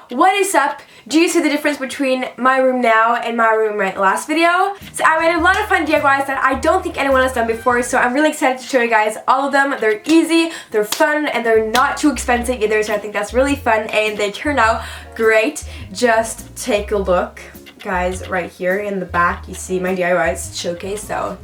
What is up? Do you see the difference between my room now and my room in my last video? So I made a lot of fun DIYs that I don't think anyone has done before, so I'm really excited to show you guys all of them. They're easy, they're fun, and they're not too expensive either, so I think that's really fun and they turn out great. Just take a look, guys. Right here in the back you see my DIYs showcase, so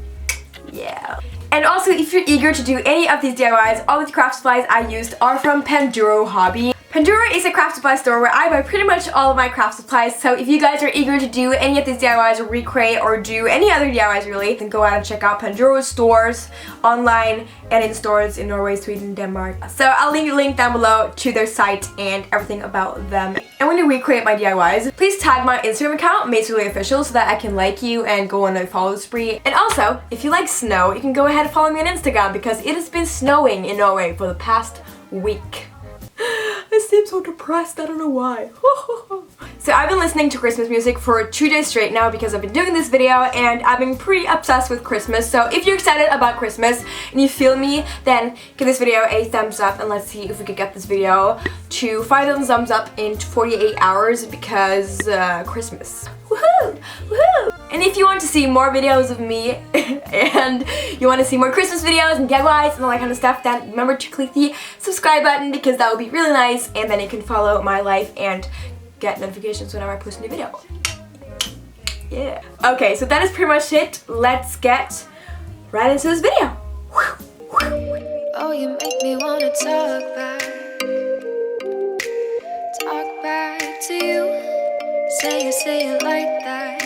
yeah. And also, if you're eager to do any of these DIYs, all the craft supplies I used are from Panduro Hobby. Panduro is a craft supply store where I buy pretty much all of my craft supplies, so if you guys are eager to do any of these DIYs or recreate or do any other DIYs really, then go out and check out Panduro's stores online and in stores in Norway, Sweden, Denmark. So I'll leave a link down below to their site and everything about them. And when you recreate my DIYs, please tag my Instagram account, MadeSweetlyOfficial, so that I can like you and go on a follow spree. And also, if you like snow, you can go ahead and follow me on Instagram because it has been snowing in Norway for the past week. I seem so depressed, I don't know why. So I've been listening to Christmas music for 2 days straight now because I've been doing this video and I've been pretty obsessed with Christmas. So if you're excited about Christmas and you feel me, then give this video a thumbs up and let's see if we could get this video to 5,000 thumbs up in 48 hours because Christmas. Woohoo! Woohoo! And if you want to see more videos of me and you want to see more Christmas videos and DIYs and all that kind of stuff, then remember to click the subscribe button because that would be really nice, and then you can follow my life and get notifications whenever I post a new video. Yeah. Okay, so that is pretty much it. Let's get right into this video. Oh, you make me want to talk back to you. Say it like that.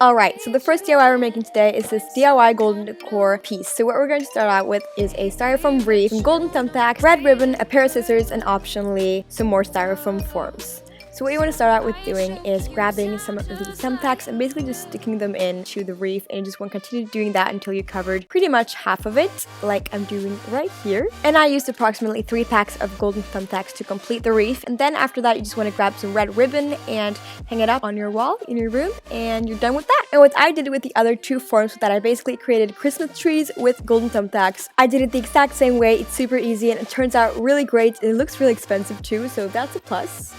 Alright, so the first DIY we're making today is this DIY golden decor piece. So what we're going to start out with is a styrofoam wreath, some golden thumbtacks, red ribbon, a pair of scissors, and optionally some more styrofoam forms. So what you want to start out with doing is grabbing some of the thumbtacks and basically just sticking them into the wreath, and you just want to continue doing that until you covered pretty much half of it, like I'm doing right here. And I used approximately 3 packs of golden thumbtacks to complete the wreath, and then after that you just want to grab some red ribbon and hang it up on your wall in your room, and you're done with that. And what I did with the other 2 forms was that I basically created Christmas trees with golden thumbtacks. I did it the exact same way. It's super easy and it turns out really great, and it looks really expensive too, so that's a plus.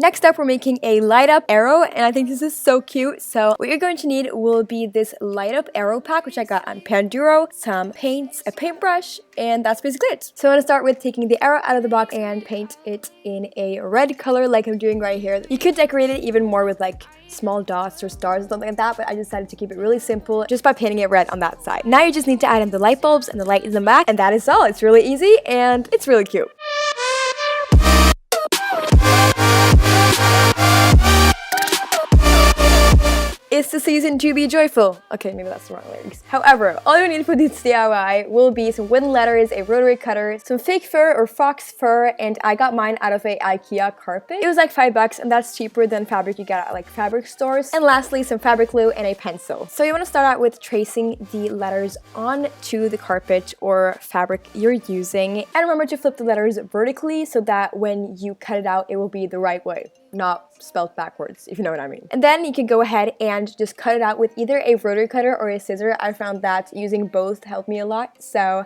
Next up, we're making a light up arrow, and I think this is so cute. So what you're going to need will be this light up arrow pack, which I got on Panduro, some paints, a paintbrush, and that's basically it. So I'm going to start with taking the arrow out of the box and paint it in a red color like I'm doing right here. You could decorate it even more with like small dots or stars or something like that, but I decided to keep it really simple just by painting it red on that side. Now you just need to add in the light bulbs and the light in the back, and that is all. It's really easy and it's really cute. It's the season to be joyful. Okay, maybe that's the wrong lyrics. However, all you need for this DIY will be some wooden letters, a rotary cutter, some fake fur or fox fur, and I got mine out of a IKEA carpet. It was like $5, and that's cheaper than fabric you get at like fabric stores. And lastly, some fabric glue and a pencil. So you want to start out with tracing the letters onto the carpet or fabric you're using. And remember to flip the letters vertically so that when you cut it out, it will be the right way, not spelled backwards, if you know what I mean. And then you can go ahead and just cut it out with either a rotary cutter or a scissor. I found that using both helped me a lot, so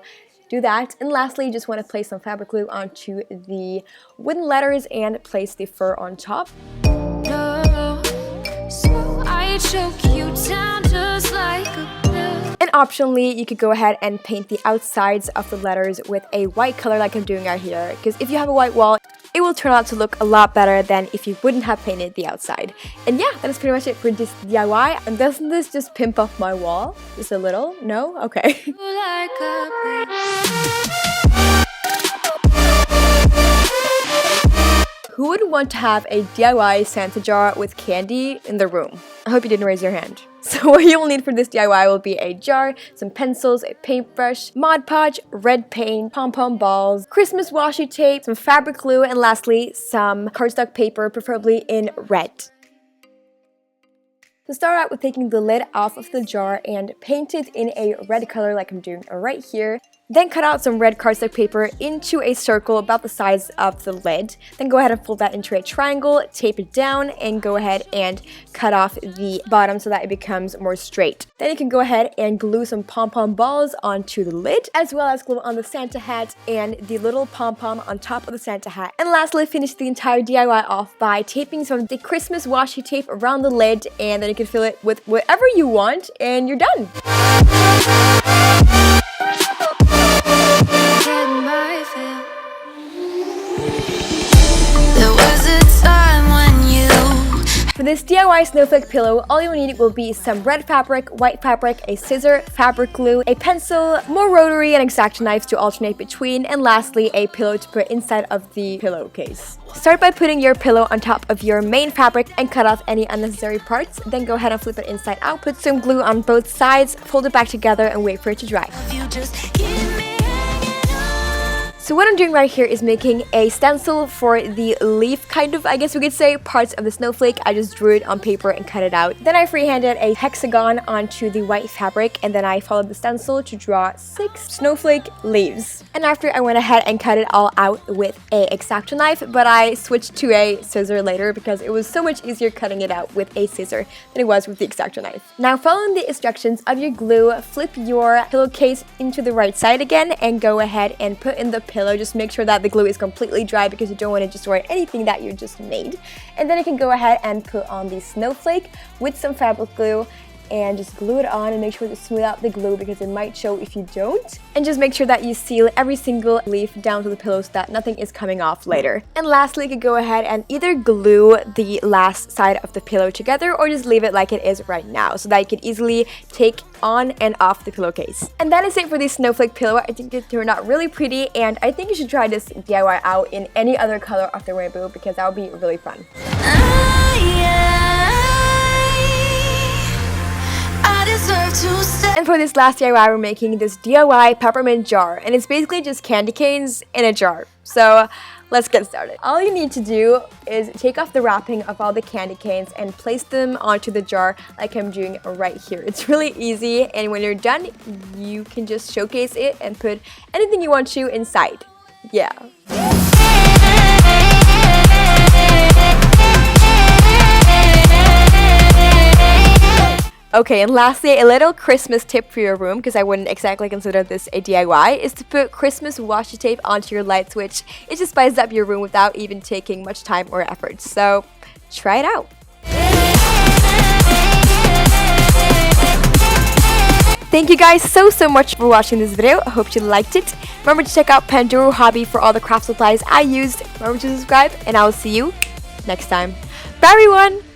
do that. And lastly, you just want to place some fabric glue onto the wooden letters and place the fur on top. No, so I choke you down just like a pill. And optionally, you could go ahead and paint the outsides of the letters with a white color like I'm doing right here, because if you have a white wall, it will turn out to look a lot better than if you wouldn't have painted the outside. And yeah, that is pretty much it for this DIY. And doesn't this just pimp up my wall? Just a little? No? Okay. Who would want to have a DIY Santa jar with candy in their room? I hope you didn't raise your hand. So what you will need for this DIY will be a jar, some pencils, a paintbrush, Mod Podge, red paint, pom-pom balls, Christmas washi tape, some fabric glue, and lastly, some cardstock paper, preferably in red. To start out with taking the lid off of the jar and paint it in a red color like I'm doing right here. Then cut out some red cardstock paper into a circle about the size of the lid. Then go ahead and fold that into a triangle, tape it down, and go ahead and cut off the bottom so that it becomes more straight. Then you can go ahead and glue some pom-pom balls onto the lid, as well as glue on the Santa hat and the little pom-pom on top of the Santa hat. And lastly, finish the entire DIY off by taping some of the Christmas washi tape around the lid, and then you can fill it with whatever you want, and you're done. For this DIY snowflake pillow, all you'll need will be some red fabric, white fabric, a scissor, fabric glue, a pencil, more rotary and X-Acto knives to alternate between, and lastly, a pillow to put inside of the pillowcase. Start by putting your pillow on top of your main fabric and cut off any unnecessary parts. Then go ahead and flip it inside out, put some glue on both sides, fold it back together, and wait for it to dry. So what I'm doing right here is making a stencil for the leaf, kind of, I guess we could say, parts of the snowflake. I just drew it on paper and cut it out. Then I freehanded a hexagon onto the white fabric, and then I followed the stencil to draw 6 snowflake leaves. And after, I went ahead and cut it all out with a X-Acto knife, but I switched to a scissor later because it was so much easier cutting it out with a scissor than it was with the X-Acto knife. Now, following the instructions of your glue, flip your pillowcase into the right side again and go ahead and put in the pillow. Just make sure that the glue is completely dry because you don't want to destroy anything that you just made. And then you can go ahead and put on the snowflake with some fabric glue and just glue it on, and make sure to smooth out the glue because it might show if you don't. And just make sure that you seal every single leaf down to the pillow so that nothing is coming off later. And lastly, you can go ahead and either glue the last side of the pillow together or just leave it like it is right now so that you can easily take on and off the pillowcase. And that is it for this snowflake pillow. I think it turned out really pretty, and I think you should try this DIY out in any other color of the rainbow because that would be really fun. And for this last DIY, we're making this DIY peppermint jar, and it's basically just candy canes in a jar. So let's get started. All you need to do is take off the wrapping of all the candy canes and place them onto the jar like I'm doing right here. It's really easy, and when you're done, you can just showcase it and put anything you want to inside. Yeah. Okay, and lastly, a little Christmas tip for your room, because I wouldn't exactly consider this a DIY, is to put Christmas washi tape onto your light switch. It just spices up your room without even taking much time or effort. So, try it out. Thank you guys so much for watching this video. I hope you liked it. Remember to check out Pandora Hobby for all the craft supplies I used. Remember to subscribe, and I will see you next time. Bye everyone!